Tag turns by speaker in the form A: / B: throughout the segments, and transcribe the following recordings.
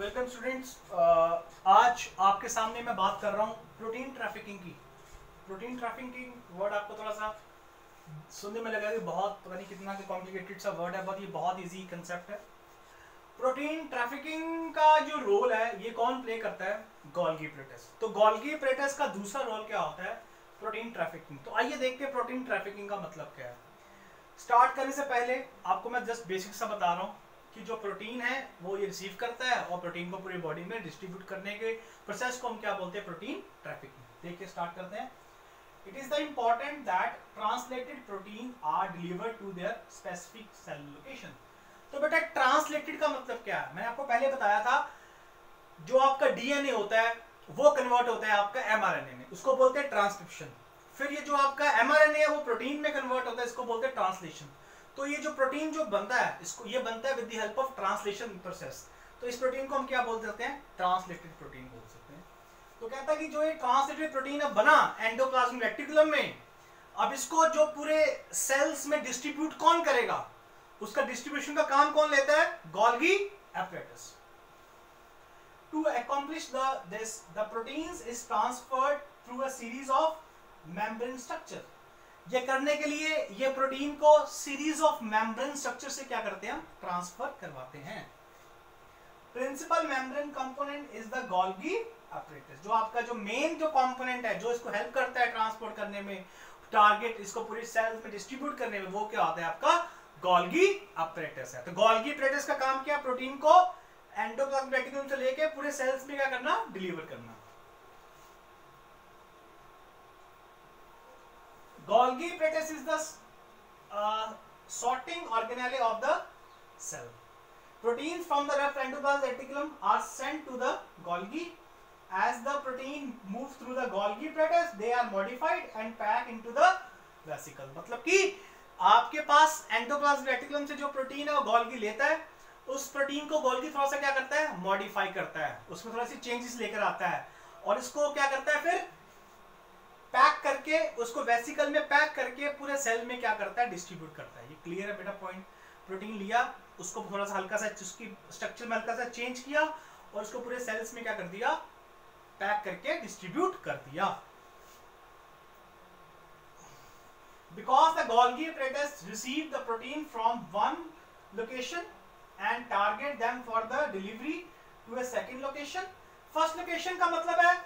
A: Welcome students. आज आपके सामने मैं बात कर रहा हूँ प्रोटीन ट्रैफिकिंग की। प्रोटीन ट्रैफिकिंग वर्ड आपको थोड़ा सा सुनने में लगेगा कि बहुत पता नहीं कितना कॉम्प्लिकेटेड सा वर्ड है, बट ये बहुत इजी कंसेप्ट है। प्रोटीन ट्रैफिकिंग का जो रोल है ये कौन प्ले करता है? Golgi apparatus. तो गोल्गी एपैरेटस का दूसरा रोल क्या होता है? Protein trafficking. तो आइए देखते हैं प्रोटीन ट्रैफिकिंग का मतलब क्या है। स्टार्ट करने से पहले आपको मैं जस्ट बेसिक सा बता रहा हूँ कि जो प्रोटीन है वो ये रिसीव करता है और प्रोटीन को पूरी बॉडी में डिस्ट्रीब्यूट करने के प्रोसेस को हम क्या बोलते हैं? Protein trafficking. देखिए स्टार्ट करते हैं। It is the important that translated protein are delivered to their specific cell location. तो बेटा ट्रांसलेटेड का मतलब क्या है? मैंने आपको पहले बताया था जो आपका डीएनए होता है वो कन्वर्ट होता है आपका एमआरएनए में, उसको बोलते हैं ट्रांसक्रिप्शन। फिर ये जो आपका एमआरएनए है वो प्रोटीन में कन्वर्ट होता है, इसको बोलते हैं ट्रांसलेशन। तो ये जो प्रोटीन जो बनता है इसको ये बनता है with the help of translation process. तो इस प्रोटीन को हम क्या बोल सकते हैं? ट्रांसलेटेड प्रोटीन बोल सकते हैं। तो कहता है कि जो ये ट्रांसलेटेड प्रोटीन अब बना एंडोप्लाज्मिक रेटिकुलम में, अब इसको जो पूरे सेल्स में डिस्ट्रीब्यूट कौन करेगा? उसका डिस्ट्रीब्यूशन का काम कौन लेता है? Golgi apparatus. To accomplish this, the proteins is transferred through a series of membrane structure. ये करने के लिए ये प्रोटीन को सीरीज ऑफ मेम्ब्रेन स्ट्रक्चर से क्या करते हैं? हम ट्रांसफर करवाते हैं। Principal membrane component is the Golgi apparatus. जो आपका जो मेन जो कंपोनेंट है जो इसको हेल्प करता है ट्रांसपोर्ट करने में, टारगेट इसको पूरी सेल्स में डिस्ट्रीब्यूट करने में, वो क्या होता है? आपका गोल्गी एपैरेटस है। तो गोल्गी एपैरेटस का काम क्या? प्रोटीन को एंडोप्लाज्मिक रेटिकुलम से लेके पूरे सेल्स में क्या करना? डिलीवर करना। Golgi apparatus is the sorting organelle of the cell. Proteins from the rough endoplasmic reticulum are sent to the Golgi. As the protein moves through the Golgi apparatus, they are modified and packed into the vesicle. मतलब कि आपके पास endoplasmic reticulum से जो protein है वो Golgi लेता है, उस प्रोटीन को गोल्गी थोड़ा सा क्या करता है? मॉडिफाई करता है, उसमें थोड़ा सी चेंजेस लेकर आता है और इसको क्या करता है? फिर पैक करके उसको वेसिकल में पैक करके पूरे सेल में क्या करता है? डिस्ट्रीब्यूट करता है। ये क्लियर है बेटा पॉइंट? प्रोटीन लिया, उसको थोड़ा सा हल्का सा उसकी स्ट्रक्चर में हल्का सा चेंज किया और उसको पूरे सेल्स में क्या कर दिया? पैक करके डिस्ट्रीब्यूट कर दिया। Because the Golgi apparatus receive the protein from one location and target them for the delivery to a second location. First location का मतलब है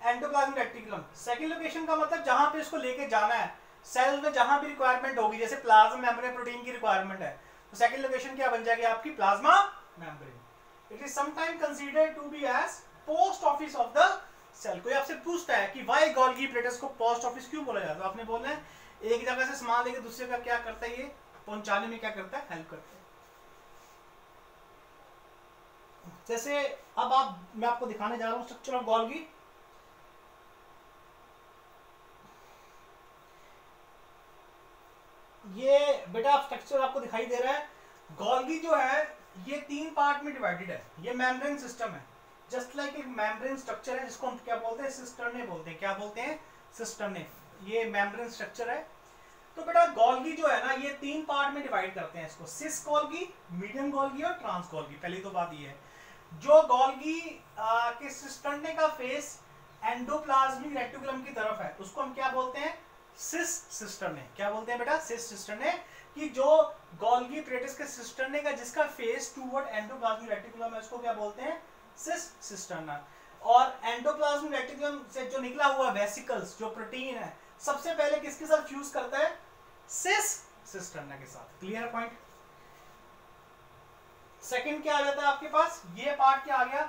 A: एंडोप्लाज्मिक रेटिकुलम, सेकंड लोकेशन का मतलब जहां पे इसको लेके जाना है सेल में, जहां भी रिक्वायरमेंट होगी, जैसे प्लाज्मा मेम्ब्रेन प्रोटीन की रिक्वायरमेंट है तो सेकंड लोकेशन क्या बन जाएगी? आपकी plasma membrane. It is sometime considered to be as post office of the cell. कोई आपसे पूछता है कि व्हाई गोल्गी एपैरेटस को पोस्ट ऑफिस क्यों बोला जाता है? आपने बोलना है एक जगह से सामान लेके दूसरे का क्या करता है? ये पहुंचाने में क्या करता है? हेल्प करता है। जैसे अब मैं आपको दिखाने जा रहा हूं स्ट्रक्चर ऑफ गोल्गी। ये बेटा स्ट्रक्चर आपको दिखाई दे रहा है। गोल्गी जो है ये तीन पार्ट में डिवाइडेड है। ये मेम्ब्रेन सिस्टम है, जस्ट लाइक एक मेम्ब्रेन स्ट्रक्चर है जिसको हम क्या बोलते हैं? सिस्टर्ने बोलते हैं। क्या बोलते हैं? सिस्टर्ने। ये मेम्ब्रेन स्ट्रक्चर है। तो बेटा गोल्गी जो है ना ये तीन पार्ट में डिवाइड करते हैं इसको, सिस गोल्गी, मीडियम गोल्गी और ट्रांस गोल्गी। पहली तो बात ये है जो गोल्गी के सिस्टर्ने का फेस एंडोप्लाज्मिक रेटिकुलम की तरफ है उसको हम क्या बोलते हैं? सिस सिस्टर्ने। क्या बोलते हैं बेटा? सिस सिस्टर्ने। कि जो गोल्गी एपैरेटस के सिस्टर्ने का जिसका फेस टूवर्ड एंडोप्लाज्मिक रेटिकुलम है उसको क्या बोलते हैं? सिस सिस्टर्ना। और एंडोप्लाज्मिक रेटिकुलम से जो निकला हुआ वेसिकल्स जो प्रोटीन है सबसे पहले किसके साथ फ्यूज करता है? सिस सिस्टर्ना के साथ। Clear point? सेकंड क्या आ जाता है आपके पास? ये पार्ट क्या आ गया?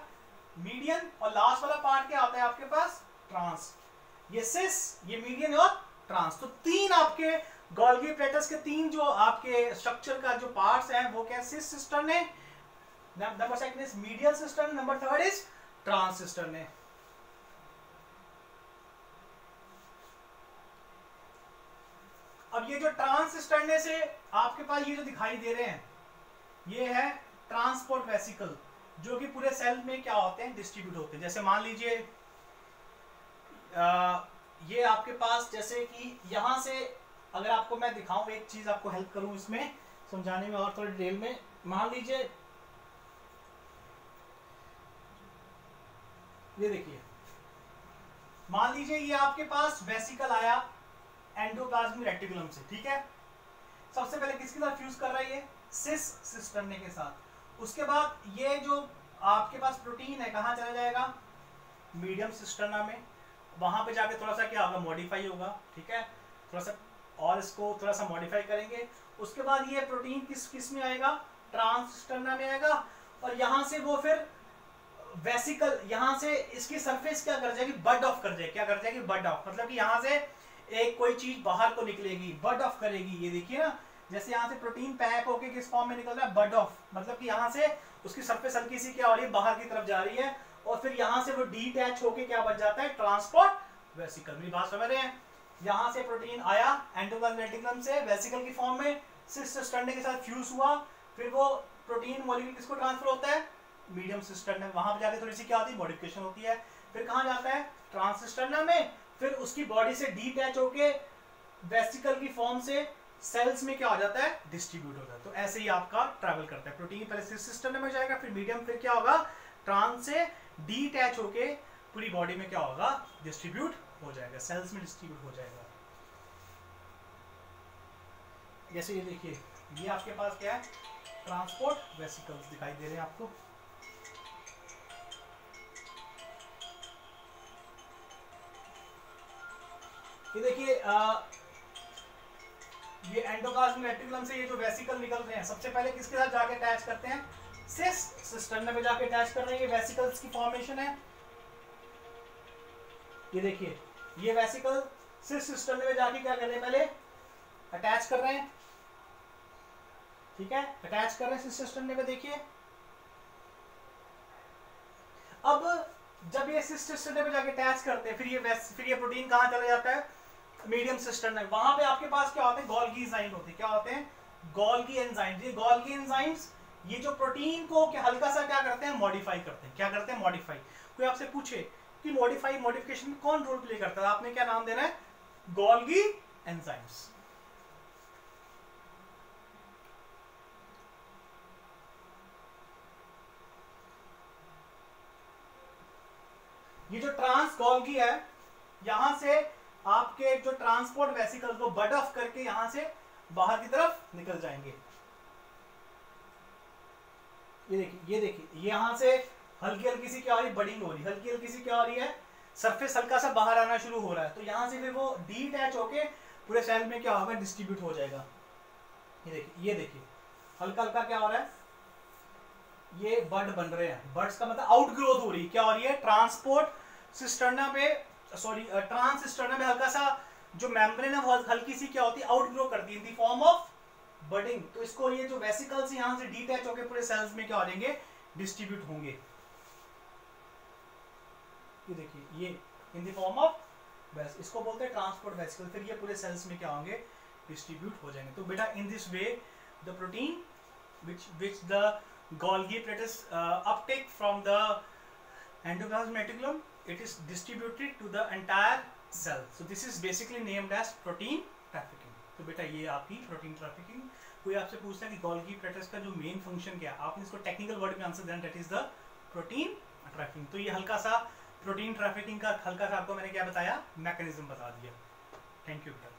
A: मीडियन। और लास्ट वाला पार्ट क्या आता है आपके पास? ट्रांस। ये सिस, ये मीडियन और ट्रांस। तो तीन आपके गोल्गी एपैरेटस के तीन जो आपके स्ट्रक्चर का जो पार्ट्स हैं वो क्या? Cis cisternae, number second is medial cisternae, number third is trans cisternae. अब ये जो ट्रांस सिस्टर्ने से आपके पास ये जो दिखाई दे रहे हैं ये है ट्रांसपोर्ट वेसिकल जो कि पूरे सेल में क्या होते हैं? डिस्ट्रीब्यूट होते हैं। जैसे मान लीजिए ये आपके पास, जैसे कि यहां से अगर आपको मैं दिखाऊं, एक चीज आपको हेल्प करूं इसमें समझाने में और थोड़ी डिटेल में। मान लीजिए ये देखिए, मान लीजिए ये आपके पास वेसिकल आया एंडोप्लाज्मिक रेटिकुलम से, ठीक है। सबसे पहले किसके साथ फ्यूज कर रहा है, ये सिस सिस्टर्ने के साथ। उसके बाद ये जो आपके पास प्रोटीन है कहाँ चला जाएगा, मीडियम सिस्टर्ना में। वहां पे जाके थोड़ा सा क्या होगा, मॉडिफाई होगा, ठीक है। थोड़ा सा और इसको थोड़ा सा मॉडिफाई करेंगे। उसके बाद ये प्रोटीन किस में आएगा, ट्रांससिस्टर्ना में आएगा। और यहाँ से वो फिर वेसिकल, यहाँ से इसकी सरफेस क्या कर जाएगी, बड ऑफ कर जाएगी। क्या कर जाएगी, बड ऑफ, मतलब कि यहाँ से एक कोई चीज बाहर को निकलेगी, बड ऑफ करेगी। ये देखिए ना, जैसे यहाँ से प्रोटीन पैक होके किस फॉर्म में निकल रहा है, बड ऑफ, मतलब कि यहाँ से उसकी सरफेस हल्की सी क्या हो रही है, बाहर की तरफ जा रही है। और फिर यहाँ से वो डीटैच होके क्या बन जाता है, ट्रांसपोर्ट वेसिकल। मेरी बात समझ रहे हैं। यहाँ से प्रोटीन आया एंडोप्लाज्मिक रेटिकुलम से वेसिकल की फॉर्म में, सिस सिस्टर्ने के साथ फ्यूज हुआ, फिर वो प्रोटीन मॉलिक्यूल किसको ट्रांसफर होता है, मीडियम सिस्टर्ना। वहां पे जाके थोड़ी सी क्या होती है, मॉडिफिकेशन होती है। फिर कहाँ जाता है, ट्रांससिस्टर्ना में। फिर उसकी बॉडी से डीटैच होके वेसिकल की फॉर्म से सेल्स में क्या हो जाता है, डिस्ट्रीब्यूट हो जाता है। तो ऐसे ही आपका ट्रैवल करता है। प्रोटीन पहले सिस सिस्टर्ना में जाएगा, फिर मीडियम, फिर क्या होगा, ट्रांस से डीटैच होके पूरी बॉडी में क्या होगा, डिस्ट्रीब्यूट हो जाएगा, सेल्स में डिस्ट्रीब्यूट हो जाएगा। जैसे ये देखिए, ये आपके पास क्या है, ट्रांसपोर्ट वेसिकल्स दिखाई दे रहे हैं आपको। ये देखिए, ये एंडोप्लाज्मिक रेटिकुलम से ये जो वेसिकल निकल रहे हैं, सबसे पहले किसके साथ जाके अटैच करते हैं, सिस सिस्टर्ना में जाके अटैच कर रहे हैं। ये वेसिकल्स की फॉर्मेशन है। ये देखिए, ये वेसिकल सिस सिस्टर्ना में जाके क्या कर रहे हैं, पहले अटैच कर रहे हैं, ठीक है, अटैच कर रहे हैं सिस सिस्टर्ना में। देखिए, अब जब ये सिस सिस्टर्ना में जाके अटैच करते हैं, फिर ये प्रोटीन कहाँ चला जाता है, मीडियम सिस्टर्ना। वहां पे आपके पास क्या होते हैं, गोल्गी एंजाइम होते हैं। क्या होते हैं, गोल्गी एंजाइम्स। ये गोल्गी एंजाइम्स ये जो प्रोटीन को हल्का सा क्या करते हैं, मॉडिफाई करते हैं। क्या करते हैं, मॉडिफाई। कोई आपसे पूछे कि मॉडिफिकेशन में कौन रोल प्ले करता है, आपने क्या नाम देना है, गोल्गी एंजाइम्स। ये जो ट्रांस गोल्गी है, यहां से आपके जो ट्रांसपोर्ट वेसिकल को बड ऑफ करके यहां से बाहर की तरफ निकल जाएंगे। ये देखिए, यहां से हल्की हल्की सी क्या हो रही है, बडिंग हो रही है, हल्की हल्की सी क्या हो रही है, सरफेस हल्का सा बाहर आना शुरू हो रहा है। तो यहां से फिर वो डीटैच होके पूरे सेल में क्या होगा, डिस्ट्रीब्यूट हो जाएगा। ये देखिए हल्का हल्का क्या हो रहा है, ये बड बन रहे हैं। बड्स का मतलब आउट ग्रोथ हो रही है। क्या हो रही है, ट्रांसपोर्ट सिस्टर्ना पे, सॉरी ट्रांससिस्टर्ना में हल्का सा जो मेम्ब्रेन है वो हल्की सी क्या होती है, आउट ग्रो करती है in the form of budding. तो इसको ये जो वेसिकल्स यहां से डीटैच होकर पूरे सेल्स में क्या हो जाएंगे, डिस्ट्रीब्यूट होंगे। ये देखिए, ये इन द फॉर्म ऑफ बस, इसको बोलते हैं ट्रांसपोर्ट वेसिकल। फिर ये पूरे सेल्स में क्या होंगे, डिस्ट्रीब्यूट हो जाएंगे। तो बेटा in this way the protein which the Golgi apparatus uptake from the endoplasmic reticulum, it is distributed to the entire cell. So this is basically named as protein trafficking. तो बेटा ये आपकी प्रोटीन ट्रैफिकिंग। कोई आपसे पूछता है कि Golgi apparatus का जो मेन फंक्शन क्या है, आपने इसको टेक्निकल वर्ड में आंसर देना, that is the protein trafficking. तो ये हल्का सा प्रोटीन ट्रैफिकिंग का हल्का सा आपको मैंने क्या बताया, मैकेनिज्म बता दिया। थैंक यू बेटा।